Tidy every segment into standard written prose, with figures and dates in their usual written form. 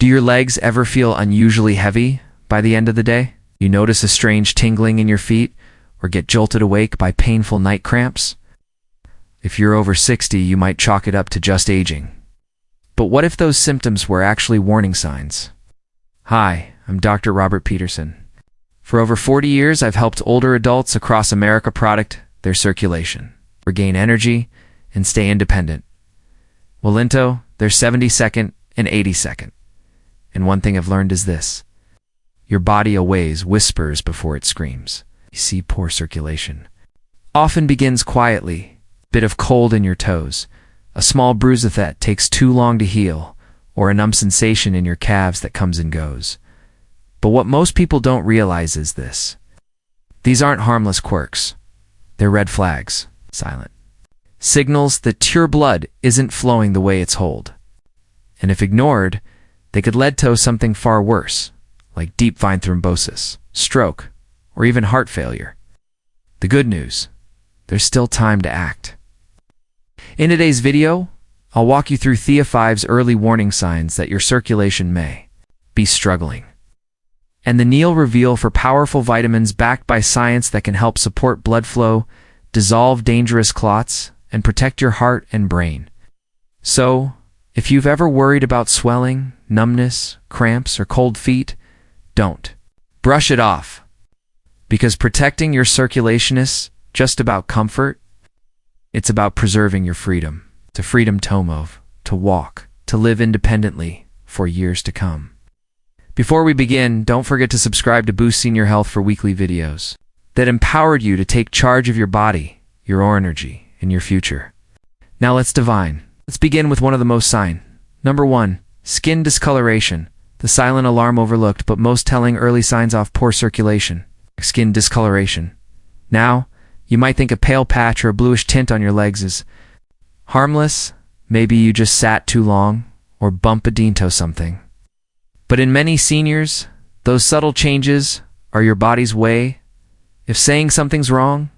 Do your legs ever feel unusually heavy by the end of the day? You notice a strange tingling in your feet or get jolted awake by painful night cramps? If you're over 60, you might chalk it up to just aging. But what if those symptoms were actually warning signs? Hi, I'm Dr. Robert Peterson. For over 40 years, I've helped older adults across America protect their circulation, regain energy, and stay independent. Well, into their 72nd and 82nd. And one thing I've learned is this. Your body always whispers before it screams. You see, poor circulation often begins quietly. Bit of cold in your toes, a small bruise that takes too long to heal, or a numb sensation in your calves that comes and goes. But what most people don't realize is this. These aren't harmless quirks. They're red flags, silent signals that your blood isn't flowing the way it's told. And if ignored, they could lead to something far worse, like deep vein thrombosis, stroke, or even heart failure. The good news, there's still time to act. In today's video, I'll walk you through Thea5's early warning signs that your circulation may be struggling, and the Neil reveal for powerful vitamins backed by science that can help support blood flow, dissolve dangerous clots, and protect your heart and brain. So, if you've ever worried about swelling, numbness, cramps, or cold feet, don't brush it off. Because protecting your circulation is just about comfort. It's about preserving your freedom, to walk, to live independently for years to come. Before we begin, don't forget to subscribe to boost senior health for weekly videos that empowered you to take charge of your body, your energy, and your future. Now let's divine. Let's begin with one of the most sign. Number 1, skin discoloration, the silent alarm overlooked but most telling early signs of poor circulation. Skin discoloration. Now, you might think a pale patch or a bluish tint on your legs is harmless. Maybe you just sat too long or bumped into something. But in many seniors, those subtle changes are your body's way if saying something's wrong.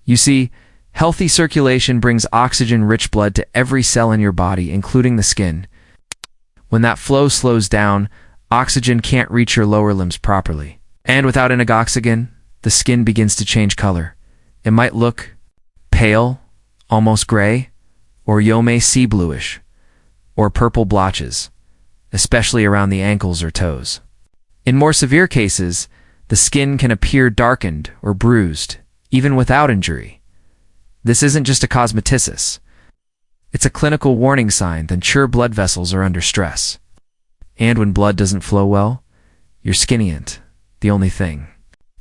You see, healthy circulation brings oxygen-rich blood to every cell in your body, including the skin. When that flow slows down, oxygen can't reach your lower limbs properly. And without enough oxygen, the skin begins to change color. It might look pale, almost gray, or you may see bluish, or purple blotches, especially around the ankles or toes. In more severe cases, the skin can appear darkened or bruised, even without injury. This isn't just a cosmeticis. It's a clinical warning sign that your blood vessels are under stress. And when blood doesn't flow well, your skin ain't the only thing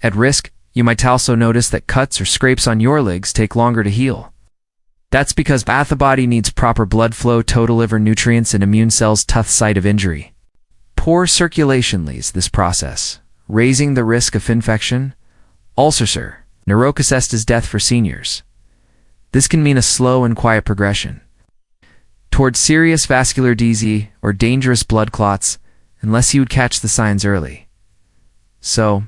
at risk. You might also notice that cuts or scrapes on your legs take longer to heal. That's because the body needs proper blood flow to deliver nutrients and immune cells to the site of injury. Poor circulation leads this process, raising the risk of infection, ulcer, neurosis, death for seniors. This can mean a slow and quiet progression towards serious vascular disease or dangerous blood clots unless you would catch the signs early. So,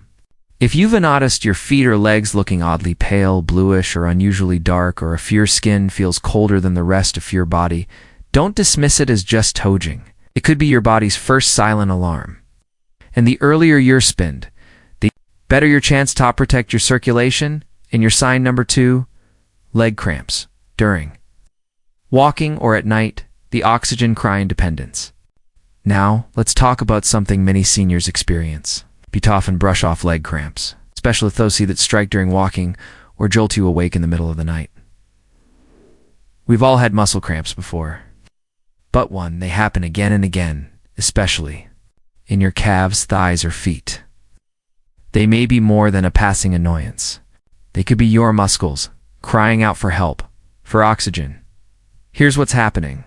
if you've noticed your feet or legs looking oddly pale, bluish, or unusually dark, or if your skin feels colder than the rest of your body, don't dismiss it as just aging. It could be your body's first silent alarm. And the earlier you're spent, the better your chance to protect your circulation. And your sign number 2, leg cramps during walking or at night, the oxygen crying dependence. Now, let's talk about something many seniors experience. Often brush off leg cramps, especially those that strike during walking or jolt you awake in the middle of the night. We've all had muscle cramps before, but they happen again and again, especially in your calves, thighs, or feet. They may be more than a passing annoyance. They could be your muscles crying out for help, for oxygen. Here's what's happening.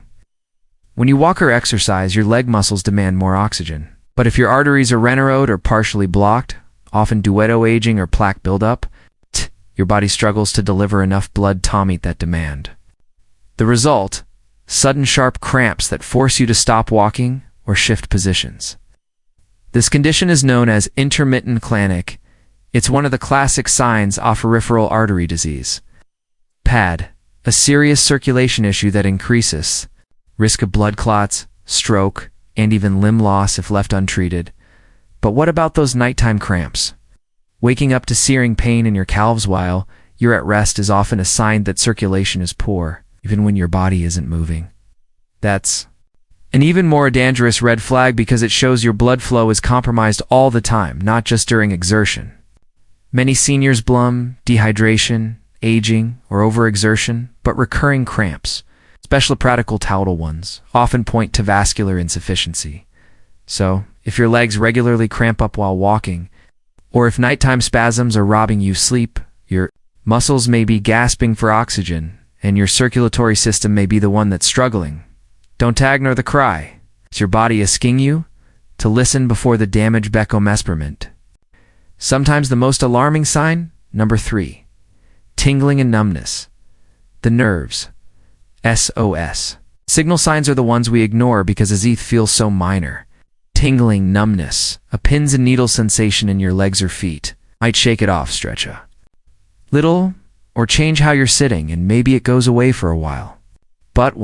When you walk or exercise, your leg muscles demand more oxygen. But if your arteries are narrowed or partially blocked, often duetto aging or plaque buildup, your body struggles to deliver enough blood to meet that demand. The result, sudden sharp cramps that force you to stop walking or shift positions. This condition is known as intermittent clonic. It's one of the classic signs of peripheral artery disease. PAD, a serious circulation issue that increases risk of blood clots, stroke, and even limb loss if left untreated. But what about those nighttime cramps? Waking up to searing pain in your calves while you're at rest is often a sign that circulation is poor, even when your body isn't moving. That's an even more dangerous red flag because it shows your blood flow is compromised all the time, not just during exertion. Many seniors blame dehydration, aging, or overexertion, but recurring cramps, especially practical ones, often point to vascular insufficiency. So, if your legs regularly cramp up while walking, or if nighttime spasms are robbing you sleep, your muscles may be gasping for oxygen, and your circulatory system may be the one that's struggling. Don't ignore the cry. Is your body asking you to listen before the damage becomes permanent? Sometimes the most alarming sign, number 3, tingling and numbness. The nerves, SOS. Signal signs are the ones we ignore because it feels so minor. Tingling, numbness, a pins and needles sensation in your legs or feet. Might shake it off, stretch a little, or change how you're sitting, and maybe it goes away for a while. But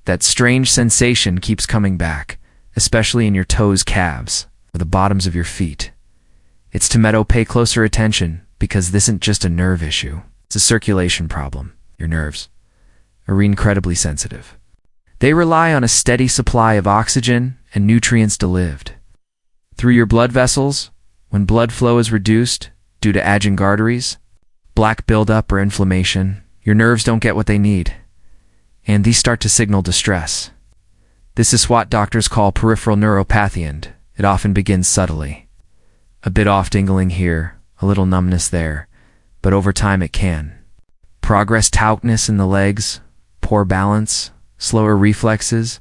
that strange sensation keeps coming back, especially in your toes, calves, or the bottoms of your feet. It's to pay closer attention because this isn't just a nerve issue. It's a circulation problem. Your nerves are incredibly sensitive. They rely on a steady supply of oxygen and nutrients delivered through your blood vessels. When blood flow is reduced due to aging arteries, plaque buildup, or inflammation, your nerves don't get what they need, and these start to signal distress. This is what doctors call peripheral neuropathy, and it often begins subtly. A bit of tingling here, a little numbness there, but over time it can progress to tautness in the legs, poor balance, slower reflexes,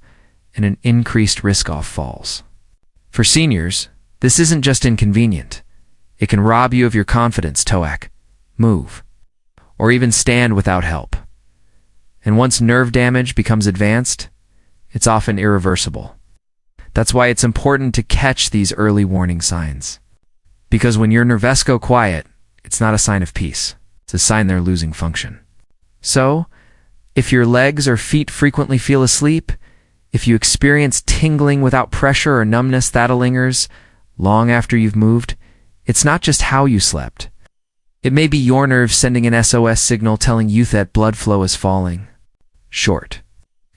and an increased risk of falls. For seniors, this isn't just inconvenient. It can rob you of your confidence to move, or even stand without help. And once nerve damage becomes advanced, it's often irreversible. That's why it's important to catch these early warning signs. Because when your nerves go quiet, it's not a sign of peace. It's a sign they're losing function. So, if your legs or feet frequently feel asleep, if you experience tingling without pressure or numbness that lingers long after you've moved, it's not just how you slept. It may be your nerves sending an SOS signal telling you that blood flow is falling short.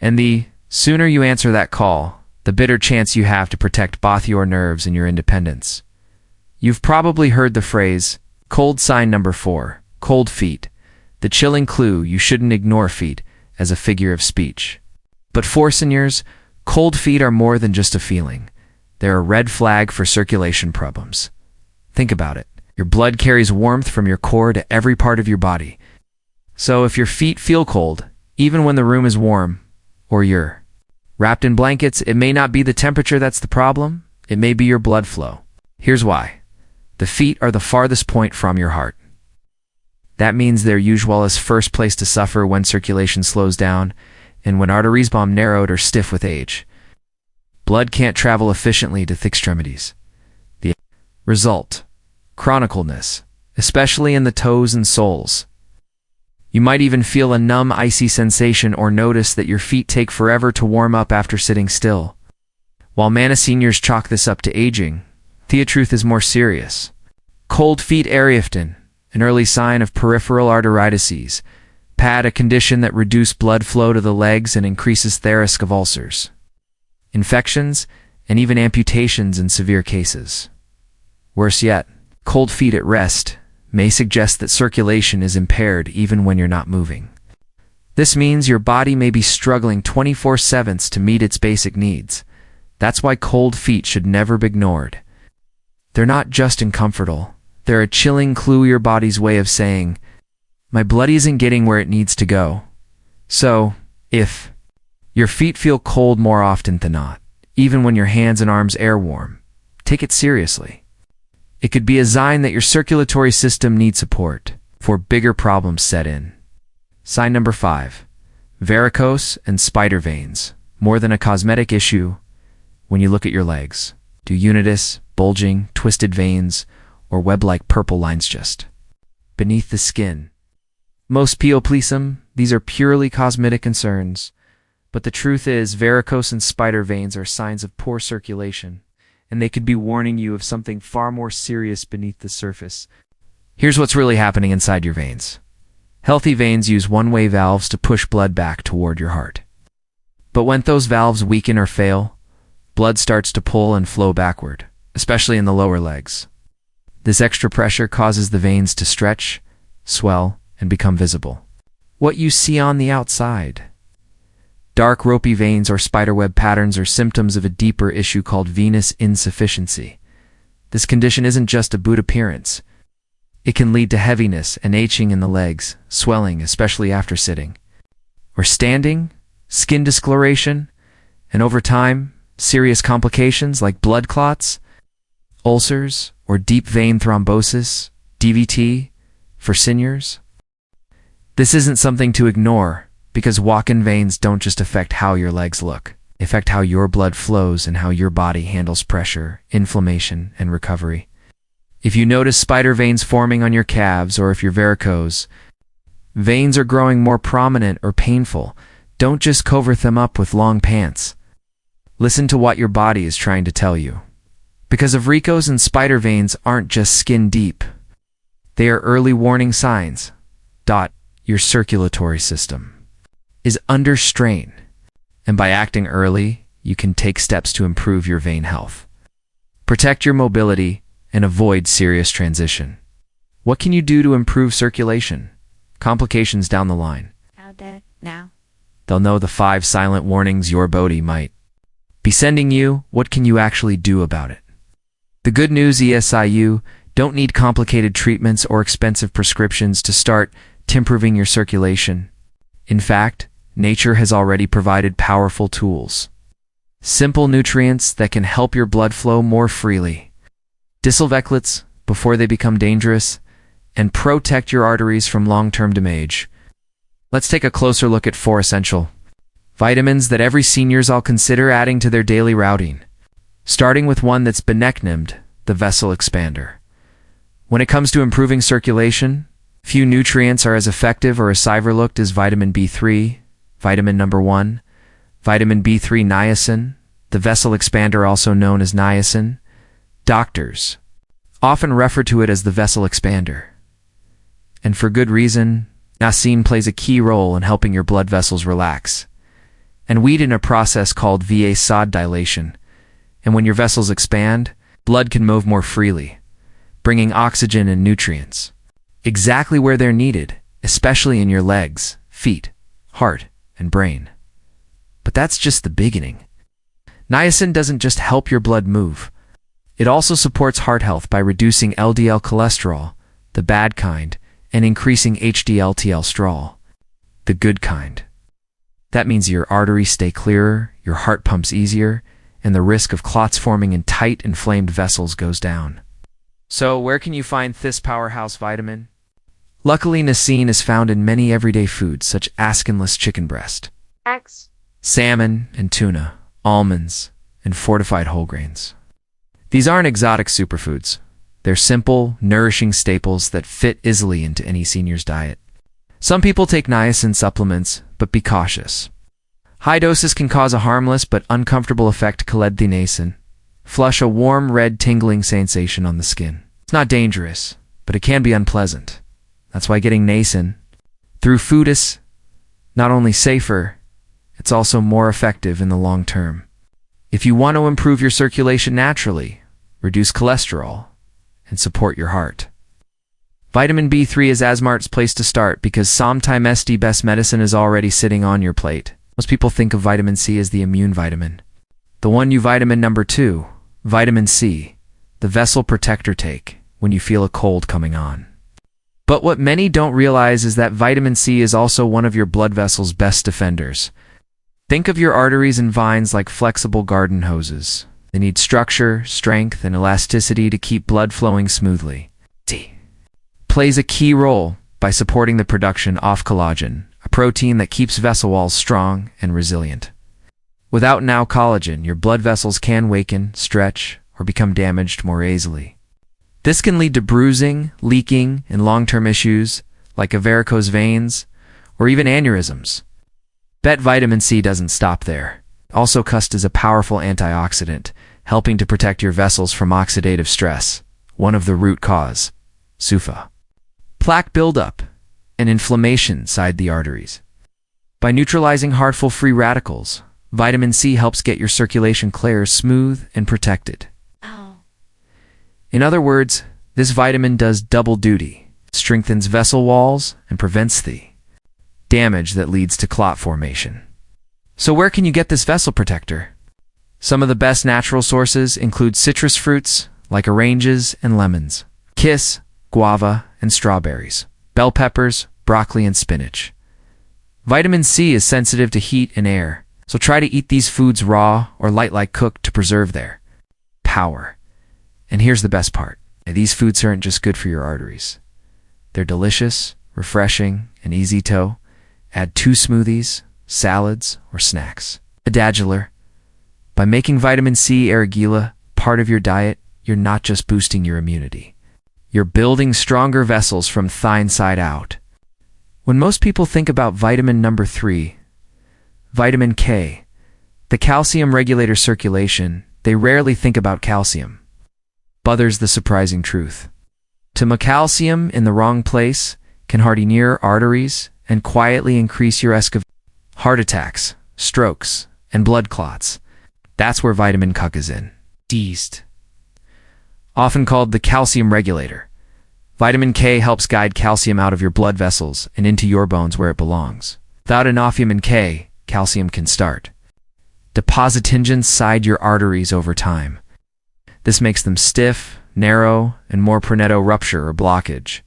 And the sooner you answer that call, the better chance you have to protect both your nerves and your independence. You've probably heard the phrase, cold sign number 4, cold feet, the chilling clue you shouldn't ignore feet as a figure of speech. But for seniors, cold feet are more than just a feeling. They're a red flag for circulation problems. Think about it. Your blood carries warmth from your core to every part of your body. So if your feet feel cold, even when the room is warm, or you're wrapped in blankets, it may not be the temperature that's the problem. It may be your blood flow. Here's why. The feet are the farthest point from your heart. That means they're usually the first place to suffer when circulation slows down and when arteries become narrowed or stiff with age. Blood can't travel efficiently to thick extremities. The result, chronicalness, especially in the toes and soles. You might even feel a numb, icy sensation or notice that your feet take forever to warm up after sitting still. While many seniors chalk this up to aging, the truth is more serious. Cold feet are often an early sign of peripheral arteritis, a condition that reduces blood flow to the legs and increases the risk of ulcers, infections, and even amputations in severe cases. Worse yet, cold feet at rest may suggest that circulation is impaired even when you're not moving. This means your body may be struggling 24/7 to meet its basic needs. That's why cold feet should never be ignored. They're not just uncomfortable. They're a chilling clue, your body's way of saying, my blood isn't getting where it needs to go. So, if your feet feel cold more often than not, even when your hands and arms are warm, take it seriously. It could be a sign that your circulatory system needs support before bigger problems set in. Sign number 5, varicose and spider veins. More than a cosmetic issue, when you look at your legs, do unitus, bulging, twisted veins, or web-like purple lines just beneath the skin? Most people please them. These are purely cosmetic concerns. But the truth is, varicose and spider veins are signs of poor circulation, and they could be warning you of something far more serious beneath the surface. Here's what's really happening inside your veins. Healthy veins use one-way valves to push blood back toward your heart. But when those valves weaken or fail, blood starts to pull and flow backward, especially in the lower legs. This extra pressure causes the veins to stretch, swell, and become visible. What you see on the outside. Dark ropey veins or spiderweb patterns are symptoms of a deeper issue called venous insufficiency. This condition isn't just a boot appearance. It can lead to heaviness and aching in the legs, swelling especially after sitting or standing, skin discoloration, and over time, serious complications like blood clots, ulcers, or deep vein thrombosis, DVT, for seniors. This isn't something to ignore, because walk-in veins don't just affect how your legs look. They affect how your blood flows and how your body handles pressure, inflammation, and recovery. If you notice spider veins forming on your calves, or if you're varicose, veins are growing more prominent or painful, don't just cover them up with long pants. Listen to what your body is trying to tell you. Because varicose and spider veins aren't just skin deep. They are early warning signs. Your circulatory system is under strain, and by acting early, you can take steps to improve your vein health. Protect your mobility and avoid serious transition. What can you do to improve circulation? Complications down the line. How dead now? They'll know the 5 silent warnings your body might be sending you. What can you actually do about it? The good news is you don't need complicated treatments or expensive prescriptions to start improving your circulation. In fact, nature has already provided powerful tools. Simple nutrients that can help your blood flow more freely. Disinfectants before they become dangerous, and protect your arteries from long-term damage. Let's take a closer look at 4 essential vitamins that every seniors all consider adding to their daily routine. Starting with one that's been nicknamed the vessel expander. When it comes to improving circulation, few nutrients are as effective or as overlooked as vitamin B3, vitamin number 1, vitamin B3 niacin, the vessel expander also known as niacin. Doctors often refer to it as the vessel expander. And for good reason. Niacin plays a key role in helping your blood vessels relax and weed in a process called vasodilation. And when your vessels expand, blood can move more freely, bringing oxygen and nutrients exactly where they're needed, especially in your legs, feet, heart, and brain. But that's just the beginning. Niacin doesn't just help your blood move. It also supports heart health by reducing LDL cholesterol, the bad kind, and increasing HDL-cholesterol, the good kind. That means your arteries stay clearer, your heart pumps easier, and the risk of clots forming in tight, inflamed vessels goes down. So, where can you find this powerhouse vitamin? Luckily, niacin is found in many everyday foods such as skinless chicken breast, Eggs. salmon and tuna, almonds, and fortified whole grains. These aren't exotic superfoods. They're simple, nourishing staples that fit easily into any senior's diet. Some people take niacin supplements, but be cautious. High doses can cause a harmless but uncomfortable effect called niacin. Flush a warm, red, tingling sensation on the skin. It's not dangerous, but it can be unpleasant. That's why getting niacin through food is not only safer, it's also more effective in the long term. If you want to improve your circulation naturally, reduce cholesterol, and support your heart, vitamin B3 is Asmart's place to start because sometimes the best medicine is already sitting on your plate. Most people think of vitamin C as the immune vitamin. The one you vitamin number 2, vitamin C, the vessel protector take when you feel a cold coming on. But what many don't realize is that vitamin C is also one of your blood vessel's best defenders. Think of your arteries and veins like flexible garden hoses. They need structure, strength, and elasticity to keep blood flowing smoothly. C plays a key role by supporting the production of collagen, a protein that keeps vessel walls strong and resilient. Without now collagen, your blood vessels can weaken, stretch, or become damaged more easily. This can lead to bruising, leaking, and long-term issues like varicose veins or even aneurysms. Bet vitamin C doesn't stop there. Also, cust is a powerful antioxidant, helping to protect your vessels from oxidative stress, one of the root cause, SUFA. Plaque buildup and inflammation inside the arteries. By neutralizing harmful free radicals, vitamin C helps get your circulation clear, smooth, and protected. Oh. In other words, this vitamin does double duty, strengthens vessel walls, and prevents the damage that leads to clot formation. So where can you get this vessel protector? Some of the best natural sources include citrus fruits like oranges and lemons, kiss, guava, and strawberries, bell peppers, broccoli, and spinach. Vitamin C is sensitive to heat and air, so try to eat these foods raw or light like cooked to preserve their power. And here's the best part. These foods aren't just good for your arteries. They're delicious, refreshing, and easy to add to smoothies, salads, or snacks. Adagular. By making vitamin C regular part of your diet, you're not just boosting your immunity. You're building stronger vessels from the inside out. When most people think about vitamin number 3, vitamin K, the calcium regulator circulation, they rarely think about calcium. But there's the surprising truth. Calcium in the wrong place can harden your arteries and quietly increase your risk of heart attacks, strokes, and blood clots. That's where vitamin K is in. Deist. Often called the calcium regulator, vitamin K helps guide calcium out of your blood vessels and into your bones where it belongs. Without enough vitamin K, calcium can start depositing inside your arteries over time. This makes them stiff, narrow, and more prone to rupture or blockage.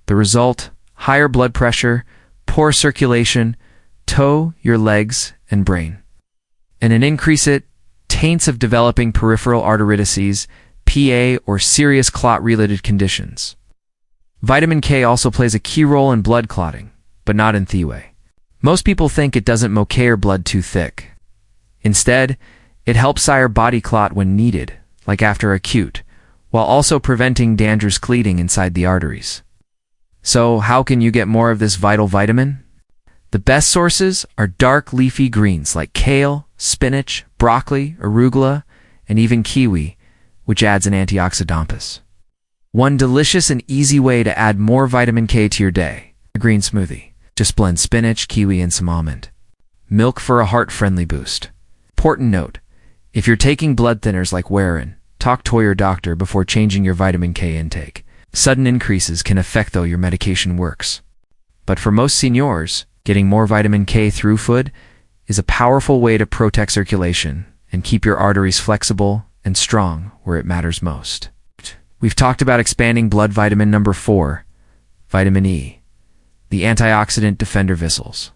The result, higher blood pressure, poor circulation, to your legs and brain. And an increase it taints of developing peripheral arteritis, PA, or serious clot-related conditions. Vitamin K also plays a key role in blood clotting, but not in the way. Most people think it doesn't make your blood too thick. Instead, it helps our body clot when needed, like after acute, while also preventing dangerous clotting inside the arteries. So, how can you get more of this vital vitamin? The best sources are dark leafy greens like kale, spinach, broccoli, arugula, and even kiwi, which adds an antioxidant. One delicious and easy way to add more vitamin K to your day: a green smoothie. Just blend spinach, kiwi, and some almond milk for a heart-friendly boost. Important note: if you're taking blood thinners like Warren, talk to your doctor before changing your vitamin K intake. Sudden increases can affect though your medication works. But for most seniors, getting more vitamin K through food is a powerful way to protect circulation and keep your arteries flexible and strong where it matters most. We've talked about expanding blood vitamin number 4, vitamin E, the antioxidant defender vessels,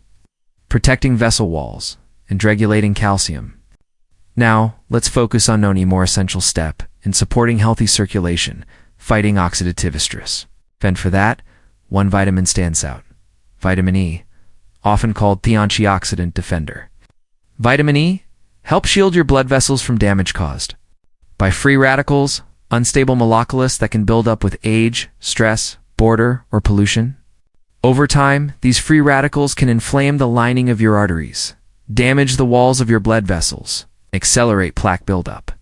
protecting vessel walls, and regulating calcium. Now, let's focus on a more essential step in supporting healthy circulation, fighting oxidative stress. And for that, one vitamin stands out: vitamin E, often called the antioxidant defender. Vitamin E helps shield your blood vessels from damage caused by free radicals, unstable molecules that can build up with age, stress, boredom, or pollution. Over time, these free radicals can inflame the lining of your arteries, damage the walls of your blood vessels, and accelerate plaque buildup.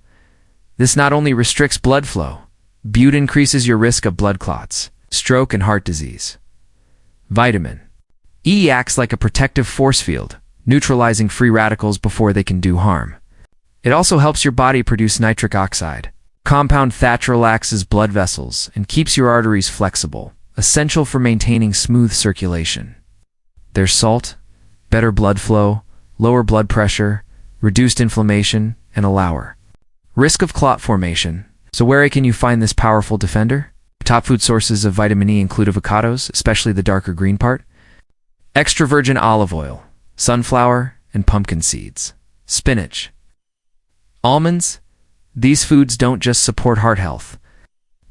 This not only restricts blood flow, but increases your risk of blood clots, stroke, and heart disease. Vitamin E acts like a protective force field, neutralizing free radicals before they can do harm. It also helps your body produce nitric oxide, compound that relaxes blood vessels and keeps your arteries flexible, essential for maintaining smooth circulation. There's salt, better blood flow, lower blood pressure, reduced inflammation, and a lower risk of clot formation. So where can you find this powerful defender? Top food sources of vitamin E include avocados, especially the darker green part, extra virgin olive oil, sunflower and pumpkin seeds, spinach, almonds. These foods don't just support heart health,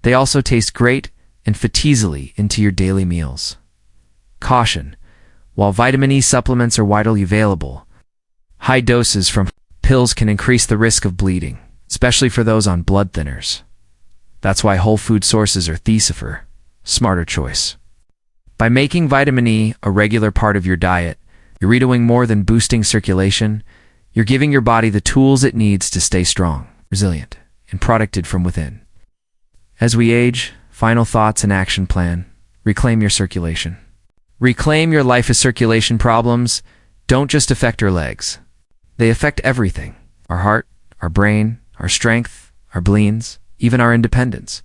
they also taste great and fit easily into your daily meals. Caution: while vitamin E supplements are widely available, high doses from pills can increase the risk of bleeding, especially for those on blood thinners. That's why whole food sources are the smarter choice. By making vitamin E a regular part of your diet, You're doing more than boosting circulation. You're giving your body the tools it needs to stay strong, resilient, and protected from within. As we age, final thoughts and action plan. Reclaim your circulation. Reclaim your life as circulation problems don't just affect your legs. They affect everything. Our heart, our brain, our strength, our bleeds, even our independence.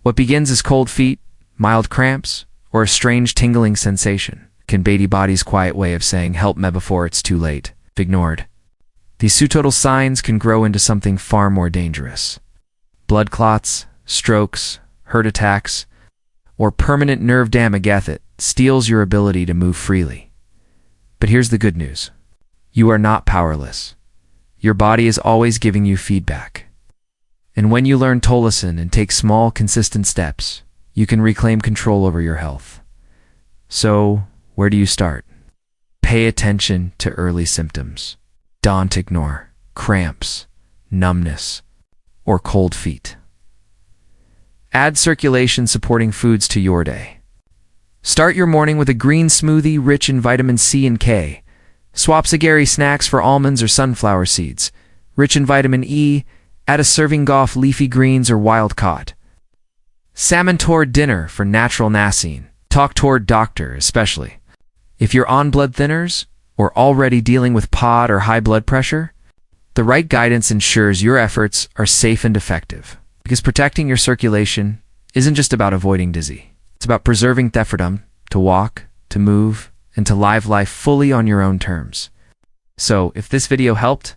What begins as cold feet, mild cramps, or a strange tingling sensation can be the body's quiet way of saying help me before it's too late, if ignored. These subtle signs can grow into something far more dangerous. Blood clots, strokes, heart attacks, or permanent nerve damage that steals your ability to move freely. But here's the good news. You are not powerless. Your body is always giving you feedback. And when you learn to listen and take small, consistent steps, you can reclaim control over your health. So, where do you start? Pay attention to early symptoms. Don't ignore cramps, numbness, or cold feet. Add circulation-supporting foods to your day. Start your morning with a green smoothie rich in vitamin C and K. Swap sagary snacks for almonds or sunflower seeds. Rich in vitamin E, add a serving of leafy greens or wild caught. Salmon toward dinner for natural nasine. Talk toward doctor, especially. If you're on blood thinners or already dealing with POD or high blood pressure, the right guidance ensures your efforts are safe and effective. Because protecting your circulation isn't just about avoiding disease. It's about preserving the freedom to walk, to move, and to live life fully on your own terms. So, if this video helped,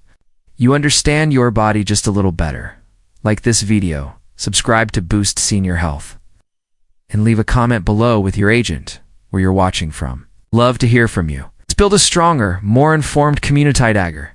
you understand your body just a little better. Like this video, subscribe to boost senior health, and leave a comment below with your agent where you're watching from. Love to hear from you. Let's build a stronger, more informed community dagger.